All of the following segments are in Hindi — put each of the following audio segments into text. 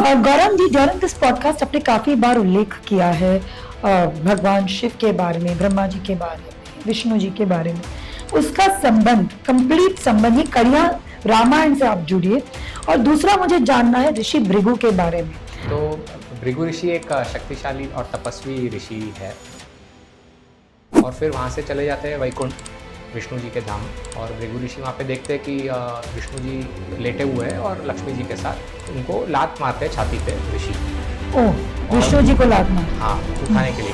Gaurav ji, during this podcast आपने काफी बार उल्लेख किया है भगवान शिव के बारे में, ब्रह्मा जी के बारे में, विष्णु जी के बारे में। उसका संबंध, कंप्लीट संबंध, ये कड़ियां रामायण से आप जुड़िए। और दूसरा मुझे जानना है ऋषि भृगु के बारे में। तो भृगु ऋषि एक शक्तिशाली और तपस्वी ऋषि है और फिर वहाँ से चले जाते हैं वैकुंठ, विष्णु जी के धाम। और भृगु ऋषि वहाँ पे देखते हैं कि विष्णु जी लेटे हुए हैं और लक्ष्मी जी के साथ उनको लात मारते हैं छाती पे ऋषि। ओह, विष्णु जी को लात मार। हाँ, उठाने के लिए।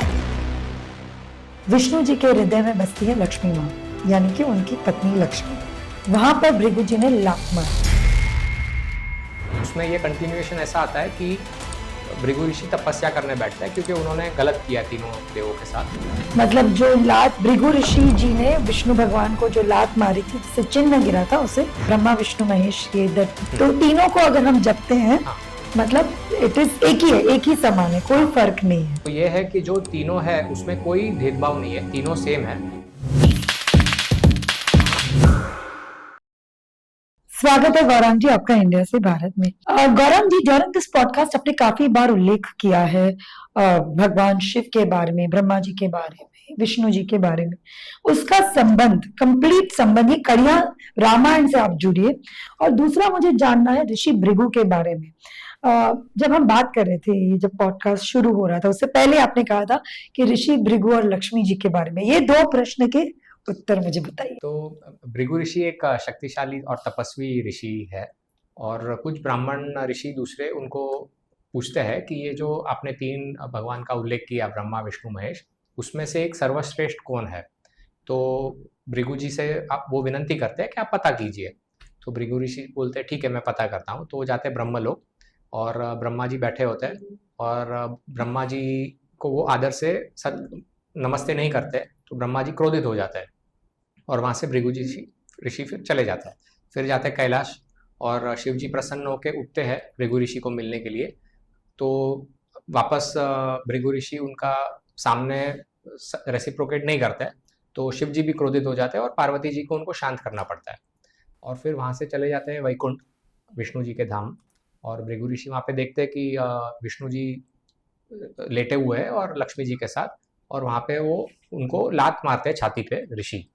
विष्णु जी के हृदय में बसती है लक्ष्मी माँ, यानी कि उनकी पत्नी लक्ष्मी। वहां पर भृगु जी ने लात मारी। उसमें ये कंटिन्यूएशन ऐसा आता है कि भृगु ऋषि तपस्या करने बैठता है क्योंकि उन्होंने गलत किया तीनों देवों के साथ। मतलब जो लात भृगु ऋषि जी ने विष्णु भगवान को जो लात मारी थी, जिससे चिन्ह गिरा था, उसे ब्रह्मा विष्णु महेश ये तो तीनों को अगर हम जपते हैं, हाँ। मतलब इट इज एक ही है, एक ही समान है, कोई फर्क नहीं है। तो ये है कि जो तीनों है उसमें कोई भेदभाव नहीं है, तीनों सेम है। स्वागत है गौरव जी आपका इंडिया से भारत में। गौरव जी, ड्यूरिंग दिस पॉडकास्ट आपने काफी बार उल्लेख किया है भगवान शिव के बारे में, ब्रह्मा जी के बारे में, विष्णु जी के बारे में। उसका संबंध, कंप्लीट संबंध, ये कड़ियां रामायण से आप जुड़िए। और दूसरा मुझे जानना है ऋषि भृगु के बारे में। जब हम बात कर रहे थे, जब पॉडकास्ट शुरू हो रहा था, उससे पहले आपने कहा था कि ऋषि भृगु और लक्ष्मी जी के बारे में। ये दो प्रश्न के उत्तर मुझे बताइए। तो भृगु ऋषि एक शक्तिशाली और तपस्वी ऋषि है और कुछ ब्राह्मण ऋषि दूसरे उनको पूछते हैं कि ये जो आपने तीन भगवान का उल्लेख किया, ब्रह्मा विष्णु महेश, उसमें से एक सर्वश्रेष्ठ कौन है। तो भृगु जी से आप वो विनंती करते हैं कि आप पता कीजिए। तो भृगु ऋषि बोलते हैं ठीक है, मैं पता करता हूँ। तो वो जाते हैं ब्रह्मलोक और ब्रह्मा जी बैठे होते हैं और ब्रह्मा जी को वो आदर से नमस्ते नहीं करते, तो ब्रह्मा जी क्रोधित हो जाते हैं और वहाँ से भृगु जी ऋषि फिर चले जाते हैं। फिर जाते हैं कैलाश और शिव जी प्रसन्न होकर उठते हैं भृगु ऋषि को मिलने के लिए। तो वापस भृगु ऋषि उनका सामने रेसिप्रोकेट नहीं करते हैं, तो शिव जी भी क्रोधित हो जाते हैं और पार्वती जी को उनको शांत करना पड़ता है। और फिर वहाँ से चले जाते हैं वैकुंठ, विष्णु जी के धाम। और भृगु ऋषि वहाँ पे देखते हैं कि विष्णु जी लेटे हुए हैं और लक्ष्मी जी के साथ, और वहाँ पे वो उनको लात मारते हैं छाती पे ऋषि।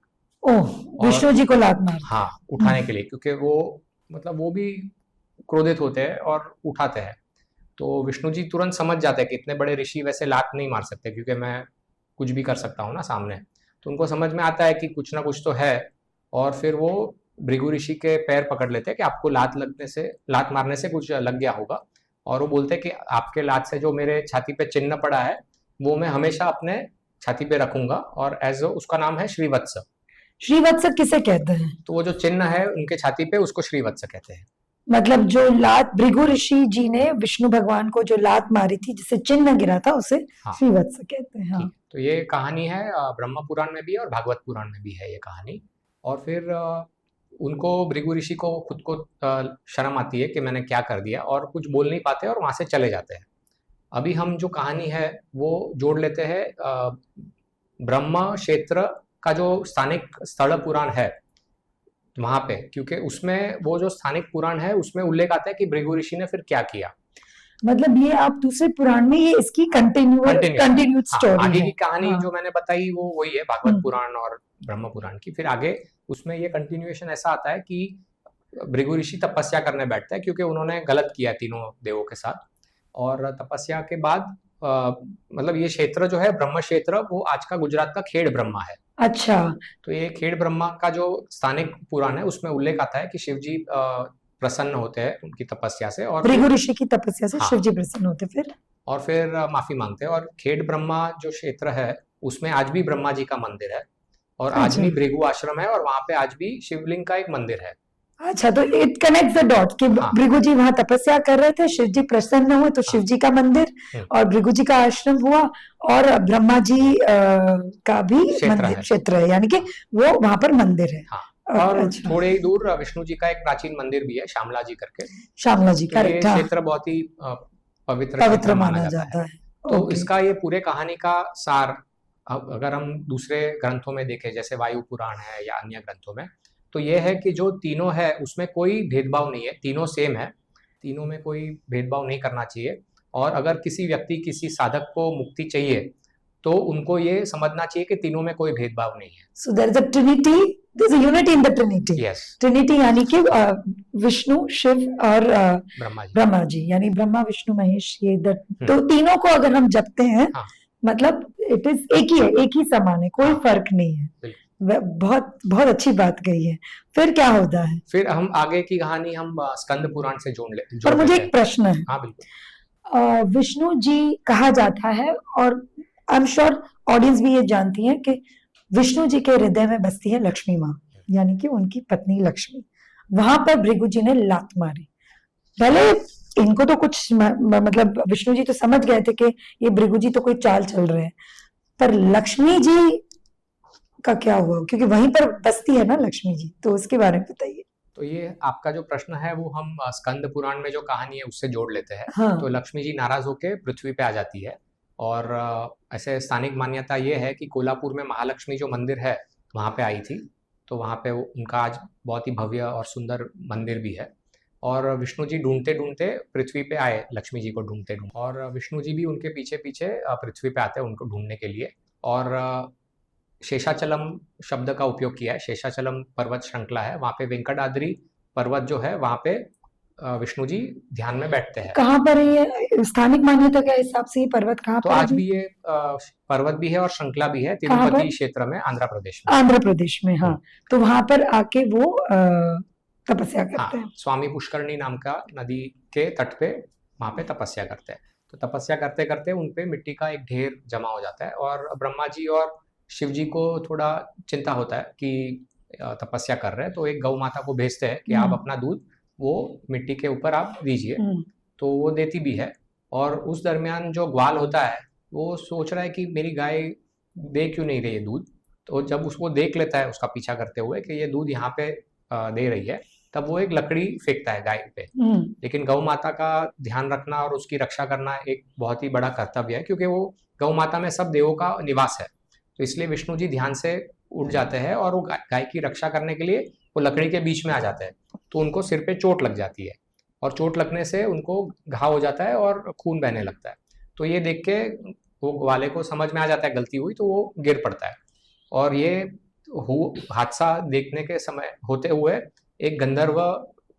ओह, विष्णु जी को लात मार। हाँ, उठाने के लिए, क्योंकि वो मतलब वो भी क्रोधित होते हैं और उठाते हैं। तो विष्णु जी तुरंत समझ जाते हैं कि इतने बड़े ऋषि वैसे लात नहीं मार सकते क्योंकि मैं कुछ भी कर सकता हूँ ना सामने। तो उनको समझ में आता है कि कुछ ना कुछ तो है। और फिर वो भृगु ऋषि के पैर पकड़ लेते हैं कि आपको लात मारने से कुछ लग गया होगा। और वो बोलते हैं कि आपके लात से जो मेरे छाती पे चिन्ह पड़ा है वो मैं हमेशा अपने छाती पे रखूंगा, और एज उसका नाम है श्रीवत्स। श्रीवत्स किसे कहते हैं? तो वो जो चिन्ह है उनके छाती पे, उसको श्रीवत्स कहते हैं। मतलब जो लात भृगु ऋषि जी ने विष्णु भगवान को जो लात मारी थी, जिससे चिन्ह गिरा था, उसे हाँ। श्रीवत्स कहते हैं। हाँ। तो ये कहानी है ब्रह्म पुराण में भी और भागवत पुराण में भी है ये कहानी। और फिर उनको, भृगु ऋषि को खुद को शर्म आती है कि मैंने क्या कर दिया, और कुछ बोल नहीं पाते और वहां से चले जाते हैं। अभी हम जो कहानी है वो जोड़ लेते हैं ब्रह्म क्षेत्र का जो स्थानिक स्थल पुराण है वहां पे, क्योंकि उसमें वो जो स्थानिक पुराण है उसमें उल्लेख आता है कि भृगु ऋषि ने फिर क्या किया। मतलब ये आप दूसरे पुराण में, ये इसकी कंटिन्यूड स्टोरी आगे है। की कहानी हाँ। जो मैंने बताई वो वही है, भागवत पुराण और ब्रह्म पुराण की। फिर आगे उसमें ये कंटिन्यूएशन ऐसा आता है कि भृगु ऋषि तपस्या करने बैठता है क्योंकि उन्होंने गलत किया तीनों देवों के साथ। और तपस्या के बाद मतलब ये क्षेत्र जो है ब्रह्म क्षेत्र, वो आज का गुजरात का खेड़ ब्रह्मा है। अच्छा। तो ये खेड़ ब्रह्मा का जो स्थानिक पुराण है उसमें उल्लेख आता है कि शिव जी प्रसन्न होते हैं उनकी तपस्या से, और भृगु ऋषि की तपस्या से हाँ, शिव जी प्रसन्न होते फिर। और फिर माफी मांगते हैं। और खेड़ ब्रह्मा जो क्षेत्र है उसमें आज भी ब्रह्मा जी का मंदिर है, और आज अच्छा। भी भृगु आश्रम है, और वहां पे आज भी शिवलिंग का एक मंदिर है। अच्छा, तो इट कनेक्ट द डॉट कि हाँ। भृगु जी वहां तपस्या कर रहे थे, शिव जी प्रसन्न हुए, तो शिव जी का मंदिर और भृगु जी का आश्रम हुआ, और ब्रह्मा जी का भी मंदिर क्षेत्र है, यानी कि वो वहां पर मंदिर है। हाँ। और अच्छा। थोड़े ही दूर विष्णु जी का एक प्राचीन मंदिर भी है, श्यामला जी करके। श्यामला जी, तो ये करेक्ट। हाँ। क्षेत्र बहुत ही पवित्र पवित्र माना माना जाता है। जाता है। तो ओके। इसका ये पूरे कहानी का सार अगर हम दूसरे ग्रंथों में देखें, जैसे वायु पुराण है या अन्य ग्रंथों में, तो ये है कि जो तीनों है उसमें कोई भेदभाव नहीं है, तीनों सेम है। तीनों में कोई भेदभाव नहीं करना चाहिए। और अगर किसी व्यक्ति, किसी साधक को मुक्ति चाहिए, तो उनको ये समझना चाहिए कि तीनों में कोई भेदभाव नहीं है। So there is a Trinity, there is a unity in the Trinity. Yes. Trinity यानी कि विष्णु, शिव और ब्रह्मा जी। ब्रह्मा जी, यानी ब्रह्मा, विष्णु, महेश, ये तो तीनों को अगर हम जपते हैं, हाँ। मतलब इट इज एक ही है, एक ही समान है, कोई हाँ। फर्क नहीं है। बिल्कुल। बहुत बहुत अच्छी बात कही है। फिर क्या होता है? फिर हम आगे की कहानी हम स्कंद पुराण से जोड़ पर मुझे लेते एक प्रश्न है। हाँ बिल्कुल। विष्णु जी कहा जाता है, और आई एम श्योर ऑडियंस भी ये जानती है कि विष्णु जी के हृदय में बसती है लक्ष्मी माँ, यानी कि उनकी पत्नी लक्ष्मी। वहां पर भृगु जी ने लात मारी। पहले इनको तो कुछ मतलब विष्णु जी तो समझ गए थे कि ये भृगु जी तो कोई चाल चल रहे हैं, पर लक्ष्मी जी का क्या हुआ? क्योंकि वहीं पर बसती है ना लक्ष्मी जी, तो उसके बारे में बताइए। तो ये आपका जो प्रश्न है वो हम स्कंद पुराण में जो कहानी है उससे जोड़ लेते हैं। हाँ। तो लक्ष्मी जी नाराज होकर पृथ्वी पे आ जाती है, और ऐसे स्थानिक मान्यता ये है कि कोल्हापुर में महालक्ष्मी जो मंदिर है वहाँ पे आई थी। तो वहाँ पे उनका आज बहुत ही भव्य और सुंदर मंदिर भी है। और विष्णु जी ढूंढते ढूंढते पृथ्वी पे आए, लक्ष्मी जी को ढूंढते ढूंढते, और विष्णु जी भी उनके पीछे पीछे पृथ्वी पे आते हैं उनको ढूंढने के लिए। और शेषाचलम शब्द का उपयोग किया है। शेषाचलम पर्वत श्रृंखला है, वहाँ पे वेंकटाद्रि पर्वत जो है वहाँ पे विष्णु जी ध्यान में बैठते हैं। कहाँ पर है ये? स्थानिक मान्यता के हिसाब से ये पर्वत कहाँ तो पर आज है? भी ये पर्वत भी है और श्रृंखला भी है, कहाँ पर? तिरुपति क्षेत्र में, आंध्र प्रदेश में। आंध्र प्रदेश में, हाँ। तो वहां पर आके वो तपस्या करते हैं। हाँ, स्वामी पुष्करणी नाम का नदी के तट पे वहाँ पे तपस्या करते हैं। तो तपस्या करते करते उन पे मिट्टी का एक ढेर जमा हो जाता है, और ब्रह्मा जी और शिव जी को थोड़ा चिंता होता है कि तपस्या कर रहे हैं, तो एक गौ माता को भेजते हैं कि आप अपना दूध वो मिट्टी के ऊपर आप दीजिए। तो वो देती भी है, और उस दरमियान जो ग्वाल होता है वो सोच रहा है कि मेरी गाय दे क्यों नहीं रही है दूध। तो जब उसको देख लेता है उसका पीछा करते हुए कि ये दूध यहाँ पे दे रही है, तब वो एक लकड़ी फेंकता है गाय पे। लेकिन गौ माता का ध्यान रखना और उसकी रक्षा करना एक बहुत ही बड़ा कर्तव्य है, क्योंकि वो गौ माता में सब देवों का निवास है। तो इसलिए विष्णु जी ध्यान से उठ जाते हैं और वो गाय की रक्षा करने के लिए वो लकड़ी के बीच में आ जाते हैं। तो उनको सिर पे चोट लग जाती है, और चोट लगने से उनको घाव हो जाता है और खून बहने लगता है। तो ये देख के वो वाले को समझ में आ जाता है गलती हुई, तो वो गिर पड़ता है। और ये हादसा देखने के समय होते हुए एक गंधर्व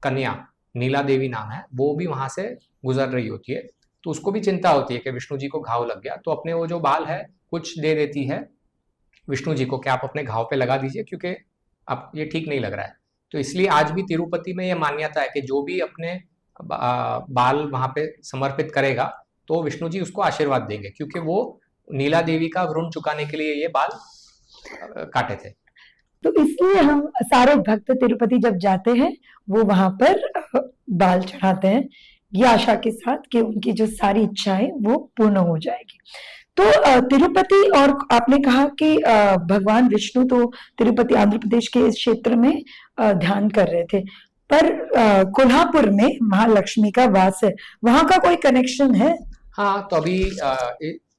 कन्या, नीला देवी नाम है, वो भी वहां से गुजर रही होती है। तो उसको भी चिंता होती है कि विष्णु जी को घाव लग गया, तो अपने वो जो बाल है कुछ दे देती है विष्णु जी को कि आप अपने घाव पे लगा दीजिए, क्योंकि अब ये ठीक नहीं लग रहा है। तो इसलिए आज भी तिरुपति में ये मान्यता है कि जो भी अपने बाल वहां पे समर्पित करेगा तो विष्णु जी उसको आशीर्वाद देंगे, क्योंकि वो नीला देवी का ऋण चुकाने के लिए ये बाल काटे थे। तो इसलिए हम सारे भक्त तिरुपति जब जाते हैं वो वहां पर बाल चढ़ाते हैं, ये आशा के साथ कि उनकी जो सारी इच्छाएं वो पूर्ण हो जाएगी। तो तिरुपति, और आपने कहा कि भगवान विष्णु तो तिरुपति आंध्र प्रदेश के इस क्षेत्र में ध्यान कर रहे थे, पर कोल्हापुर में महालक्ष्मी का वास है, वहां का कोई कनेक्शन है? हाँ, तो अभी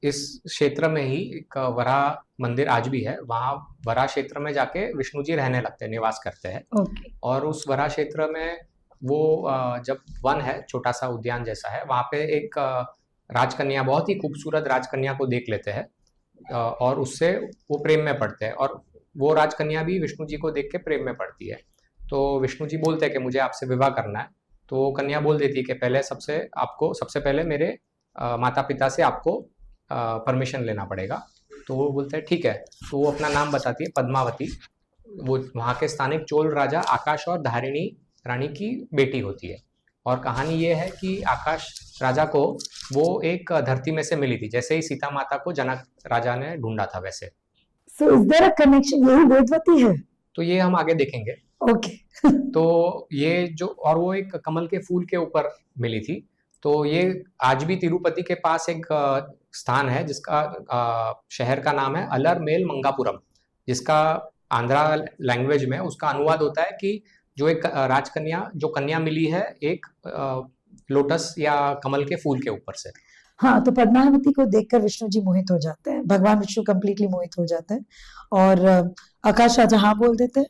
इस क्षेत्र में ही एक वराह मंदिर आज भी है। वहाँ वराह क्षेत्र में जाके विष्णु जी रहने लगते हैं, निवास करते हैं। ओके। और उस वराह क्षेत्र में वो जब वन है, छोटा सा उद्यान जैसा है, वहाँ पे एक राजकन्या, बहुत ही खूबसूरत राजकन्या को देख लेते हैं और उससे वो प्रेम में पड़ते हैं, और वो राजकन्या भी विष्णु जी को देख के प्रेम में पड़ती है। तो विष्णु जी बोलते हैं कि मुझे आपसे विवाह करना है। तो कन्या बोल देती है कि पहले सबसे पहले मेरे माता पिता से आपको परमिशन लेना पड़ेगा। तो वो बोलते हैं ठीक है। तो वो अपना नाम बताती है, पद्मावती। वो वहाँ के स्थानिक चोल राजा आकाश और धारिणी रानी की बेटी होती है। और कहानी ये है कि आकाश राजा को वो एक धरती में से मिली थी, जैसे ही सीता माता को जनक राजा ने ढूंढा था वैसे। So is there a connection? यही वेदवती है? तो ये हम आगे देखेंगे। ओके। तो ये जो, और वो एक कमल के फूल के ऊपर मिली थी। तो ये आज भी तिरुपति के पास एक स्थान है जिसका शहर का नाम है अलरमेल मंगापुरम, जिसका आंध्रा लैंग्वेज में उसका अनुवाद होता है कि जो एक राजकन्या, जो कन्या मिली है एक लोटस या कमल के फूल के ऊपर से। हाँ, तो पद्मावती को देखकर विष्णु जी मोहित हो जाते हैं, भगवान विष्णु कंप्लीटली मोहित हो जाते हैं, और आकाश राजा हाँ बोल देते हैं।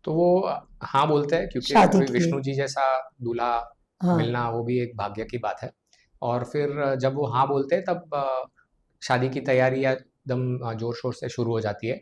तो वो हाँ बोलते हैं, क्योंकि विष्णु जी जैसा दूल्हा हाँ मिलना वो भी एक भाग्य की बात है। और फिर जब वो हाँ बोलते हैं तब शादी की तैयारियां एकदम जोर शोर से शुरू हो जाती है।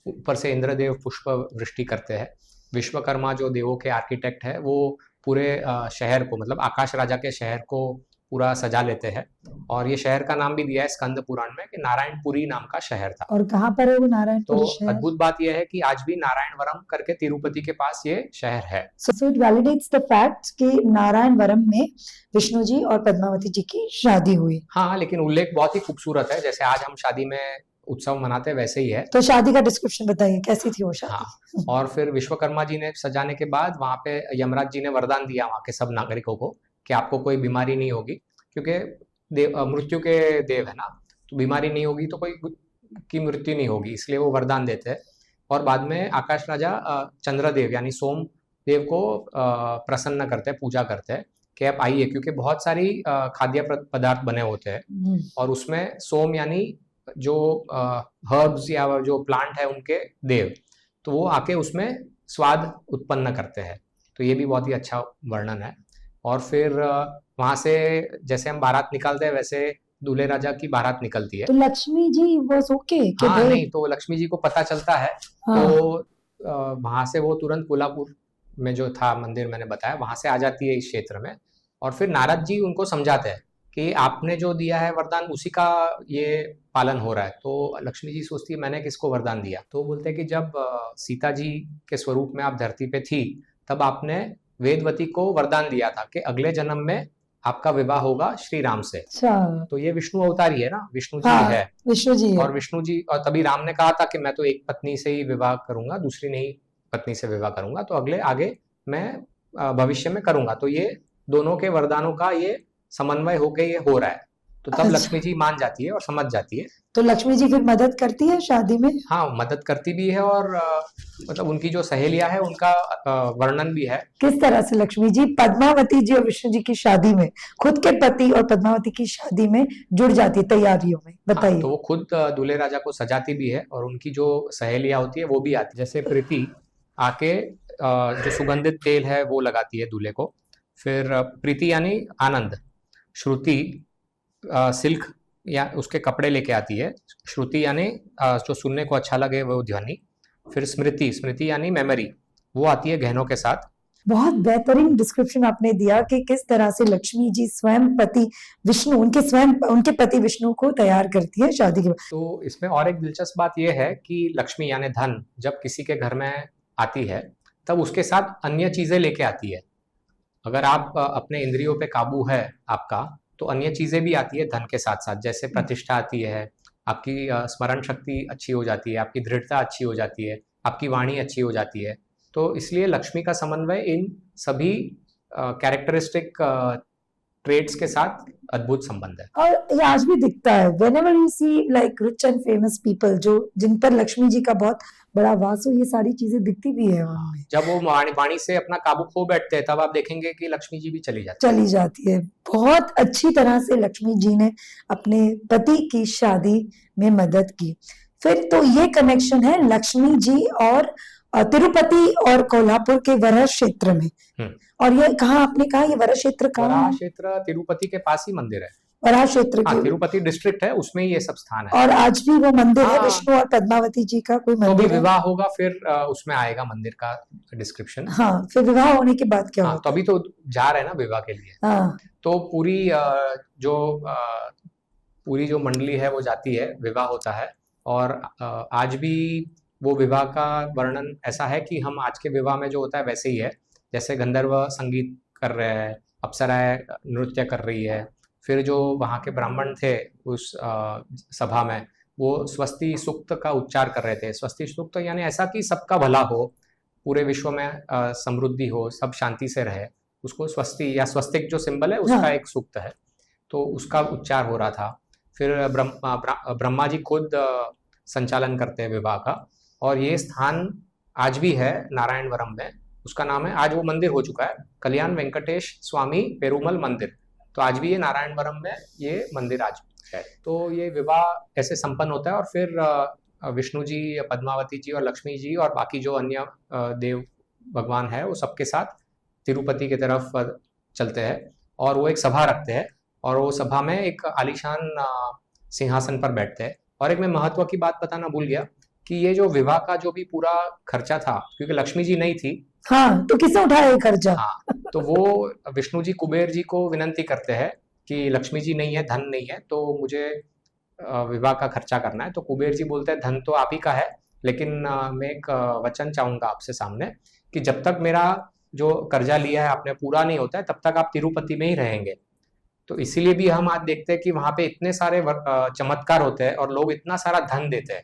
ऊपर से इंद्रदेव पुष्प वृष्टि करते हैं। विश्वकर्मा जो देवों के आर्किटेक्ट है वो पूरे शहर को मतलब आकाश राजा के शहर को पूरा सजा लेते हैं। और ये शहर का नाम भी दिया है स्कंद पुराण में कि नारायणपुरी नाम का शहर था। और कहाँ पर है वो तो नारायणपुरी शहर? अद्भुत बात यह है कि आज भी नारायणवरम करके तिरुपति के पास ये शहर है। So it validates the fact कि नारायणवरम में विष्णु जी और पद्मावती जी की शादी हुई। हाँ, लेकिन उल्लेख बहुत ही खूबसूरत है, जैसे आज हम शादी में उत्सव मनाते हैं वैसे ही है। तो शादी का डिस्क्रिप्शन बताइए, कैसी थी वो शादी? हाँ, और फिर विश्वकर्मा जी ने सजाने के बाद वहाँ पे यमराज जी ने वरदान दिया वहाँ के सब नागरिकों को कि आपको कोई बीमारी नहीं होगी, क्योंकि मृत्यु के देव है ना, तो बीमारी नहीं होगी तो कोई की मृत्यु नहीं होगी, इसलिए वो वरदान देते हैं। और बाद में आकाश राजा चंद्रदेव यानी सोम देव को प्रसन्न करते हैं, पूजा करते हैं कि आप आइए, क्योंकि बहुत सारी खाद्य पदार्थ बने होते हैं और उसमें सोम यानी जो हर्ब्स या जो प्लांट है उनके देव, तो वो आके उसमें स्वाद उत्पन्न करते हैं। तो ये भी बहुत ही अच्छा वर्णन है। और फिर वहां से जैसे हम बारात निकालते हैं वैसे दूल्हे राजा की बारात निकलती है। तो लक्ष्मी जी वाज ओके कि हाँ, they- नहीं तो लक्ष्मी जी को पता चलता है हाँ, तो वहां से वो तुरंत कोल्हापुर में जो था मंदिर मैंने बताया वहां से आ जाती है इस क्षेत्र में। और फिर नारद जी उनको समझाते हैं कि आपने जो दिया है वरदान उसी का ये पालन हो रहा है। तो लक्ष्मी जी सोचती है मैंने किसको वरदान दिया, तो वो बोलते हैं कि जब सीता जी के स्वरूप में आप धरती पे थी तब आपने वेदवती को वरदान दिया था कि अगले जन्म में आपका विवाह होगा श्री राम से। अच्छा, तो ये विष्णु अवतार ही है ना, विष्णु जी हाँ, है। विष्णु जी है। और विष्णु जी, और तभी राम ने कहा था कि मैं तो एक पत्नी से ही विवाह करूंगा, दूसरी नहीं पत्नी से विवाह करूंगा, तो अगले आगे मैं भविष्य में करूंगा। तो ये दोनों के वरदानों का ये समन्वय होके ये हो रहा है। तो तब अच्छा। लक्ष्मी जी मान जाती है और समझ जाती है। तो लक्ष्मी जी फिर मदद करती है शादी में? हाँ, मदद करती भी है और मतलब उनकी जो सहेलियां है उनका वर्णन भी है। किस तरह से लक्ष्मी जी पद्मावती जी और विष्णु जी की शादी में, खुद के पति और पद्मावती की शादी में जुड़ जाती है तैयारियों में, हाँ, बताइए। तो वो खुद दूल्हे राजा को सजाती भी है और उनकी जो सहेलियां होती है वो भी आती है। जैसे प्रीति आके जो सुगंधित तेल है वो लगाती है दूल्हे को। फिर प्रीति यानी आनंद, श्रुति सिल्क या उसके कपड़े लेके आती है, श्रुति यानी जो सुनने को अच्छा लगे वो ध्वनि। फिर स्मृति, स्मृति यानी मेमोरी, वो आती है गहनों के साथ। बहुत बेहतरीन डिस्क्रिप्शन आपने दिया कि किस तरह से लक्ष्मी जी स्वयं पति विष्णु, उनके पति विष्णु को तैयार करती है शादी के बाद। तो इसमें और एक दिलचस्प बात यह है कि लक्ष्मी यानी धन जब किसी के घर में आती है तब उसके साथ अन्य चीजें लेके आती है। अगर आप अपने इंद्रियों पे काबू है आपका, तो अन्य चीजें भी आती है धन के साथ साथ, जैसे प्रतिष्ठा आती है, आपकी स्मरण शक्ति अच्छी हो जाती है, आपकी दृढ़ता अच्छी हो जाती है, आपकी वाणी अच्छी हो जाती है। तो इसलिए लक्ष्मी का समन्वय इन सभी कैरेक्टरिस्टिक ट्रेड्स के साथ अद्भुत संबंध है। और ये आज भी दिखता है whenever you see like rich and famous people जो जिन पर लक्ष्मी जी का बहुत बड़ा वास हो, ये सारी चीजें दिखती भी है उनमें। जब वो वाणी से अपना काबू खो बैठते हैं तब आप देखेंगे कि लक्ष्मी जी भी चली जाती है। बहुत अच्छी तरह से लक्ष्मी जी ने अपने पति की शादी में मदद की। फिर तो ये कनेक्शन है लक्ष्मी जी और तिरुपति और कोल्हापुर के वराह क्षेत्र में। और ये कहाँ आपने कहा, ये वराह क्षेत्र कहाँ? वराह क्षेत्र तिरुपति के पास ही मंदिर है। वराह क्षेत्र हाँ, के तिरुपति डिस्ट्रिक्ट है, उसमें ये सब स्थान है। और आज भी वो मंदिर है हाँ, विष्णु और पद्मावती जी का कोई तो भी मंदिर है? विवाह होगा फिर उसमें आएगा मंदिर का डिस्क्रिप्शन। हाँ, फिर विवाह होने के बाद क्या हाँ, होता तो अभी तो जा रहे हैं ना विवाह के लिए। हाँ, तो पूरी जो मंडली है वो जाती है, विवाह होता है। और आज भी वो विवाह का वर्णन ऐसा है कि हम आज के विवाह में जो होता है वैसे ही है, जैसे गंधर्व संगीत कर रहे हैं, अप्सराएं नृत्य कर रही है। फिर जो वहाँ के ब्राह्मण थे उस सभा में, वो स्वस्ति सूक्त का उच्चार कर रहे थे। स्वस्ति सूक्त यानी ऐसा कि सबका भला हो, पूरे विश्व में समृद्धि हो, सब शांति से रहे, उसको स्वस्ति या स्वस्तिक जो सिंबल है उसका हाँ। एक सूक्त है, तो उसका उच्चार हो रहा था। फिर ब्रह्मा जी खुद संचालन करते हैं विवाह का। और ये स्थान आज भी है नारायणवरम में, उसका नाम है, आज वो मंदिर हो चुका है, कल्याण वेंकटेश स्वामी पेरुमल मंदिर। तो आज भी ये नारायणवरम में ये मंदिर आज है। तो ये विवाह ऐसे संपन्न होता है और फिर विष्णु जी, पद्मावती जी और लक्ष्मी जी और बाकी जो अन्य देव भगवान है वो सबके साथ तिरुपति की तरफ चलते हैं और वो एक सभा रखते हैं और वो सभा में एक आलीशान सिंहासन पर बैठते हैं। और एक मैं महत्व की बात बताना भूल गया कि ये जो विवाह का जो भी पूरा खर्चा था, क्योंकि लक्ष्मी जी नहीं थी, हाँ, तो किसने उठाया ये खर्चा? हाँ, तो वो विष्णु जी कुबेर जी को विनंती करते हैं कि लक्ष्मी जी नहीं है, धन नहीं है, तो मुझे विवाह का खर्चा करना है। तो कुबेर जी बोलते हैं धन तो आप ही का है, लेकिन मैं एक वचन चाहूंगा आपसे सामने कि जब तक मेरा जो कर्जा लिया है आपने पूरा नहीं होता है, तब तक आप तिरुपति में ही रहेंगे। तो इसीलिए भी हम आज देखते हैं कि वहां पे इतने सारे चमत्कार होते हैं और लोग इतना सारा धन देते हैं।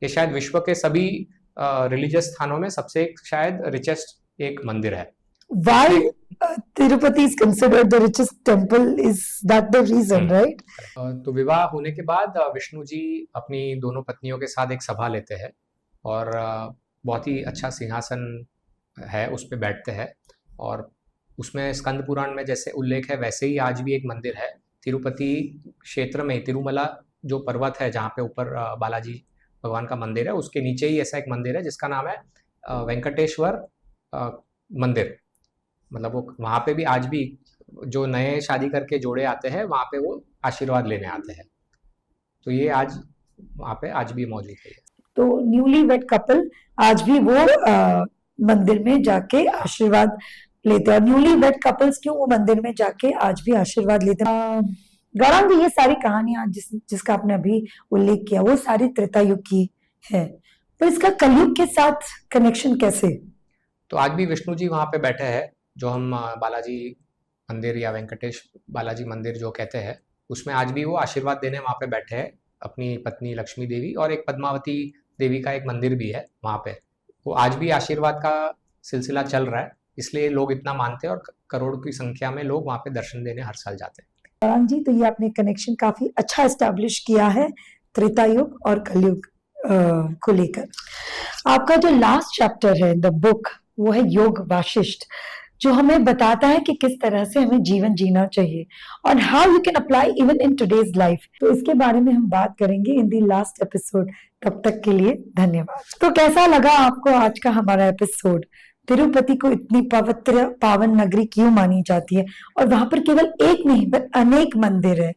ये शायद विश्व के सभी रिलीजियस स्थानों में सबसे शायद रिचेस्ट एक मंदिर है। Why Tirupati is considered the richest temple? Is that the reason, right? तो विवाह होने के बाद विष्णु जी अपनी दोनों पत्नियों के साथ एक सभा लेते हैं और बहुत ही अच्छा सिंहासन है, उस पे बैठते हैं। और उसमें स्कंद पुराण में जैसे उल्लेख है वैसे ही आज भी एक मंदिर है तिरुपति क्षेत्र में। तिरुमला जो पर्वत है जहाँ पे ऊपर बालाजी भगवान का मंदिर है, उसके नीचे ही ऐसा एक मंदिर है जिसका नाम है वेंकटेश्वर मंदिर। मतलब वो वहाँ पे भी आज भी जो नए शादी करके जोड़े आते हैं वहाँ पे वो आशीर्वाद लेने आते हैं। तो ये आज वहाँ पे आज भी मौजूद है। तो न्यूली वेड कपल आज भी वो मंदिर में जाके आशीर्वाद लेते हैं। और न्यूली वेड कपल्स क्यों वो मंदिर में जाके आज भी आशीर्वाद लेते हैं? गौरव जी, ये सारी कहानियां जिसका आपने अभी उल्लेख किया वो सारी त्रेता युग की है, तो इसका कलयुग के साथ कनेक्शन कैसे? तो आज भी विष्णु जी वहाँ पे बैठे हैं, जो हम बालाजी मंदिर या वेंकटेश बालाजी मंदिर जो कहते हैं, उसमें आज भी वो आशीर्वाद देने वहाँ पे बैठे हैं अपनी पत्नी लक्ष्मी देवी। और एक पद्मावती देवी का एक मंदिर भी है वहाँ पे, वो आज भी आशीर्वाद का सिलसिला चल रहा है, इसलिए लोग इतना मानते हैं और करोड़ की संख्या में लोग वहाँ पे दर्शन देने हर साल जाते हैं। गौरव जी, तो ये आपने कनेक्शन काफी अच्छा एस्टैब्लिश किया है त्रेता युग और कलयुग को लेकर। आपका जो लास्ट चैप्टर है द बुक, वो है योग वाशिष्ठ, जो हमें बताता है कि किस तरह से हमें जीवन जीना चाहिए और how you can apply even in today's life. तो इसके बारे में हम बात करेंगे इन द लास्ट एपिसोड। तब तक के लिए धन्यवाद। तो कैसा लगा आपको आज का हमारा एपिसोड? तिरुपति को इतनी पवित्र पावन नगरी क्यों मानी जाती है और वहां पर केवल एक नहीं पर अनेक मंदिर है?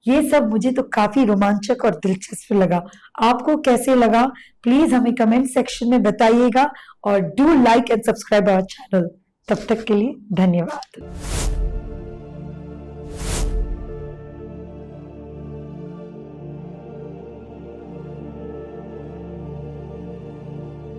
ये सब मुझे तो काफी रोमांचक और दिलचस्प लगा। आपको कैसे लगा प्लीज हमें कमेंट सेक्शन में बताइएगा और do like and subscribe our channel. तब तक के लिए धन्यवाद।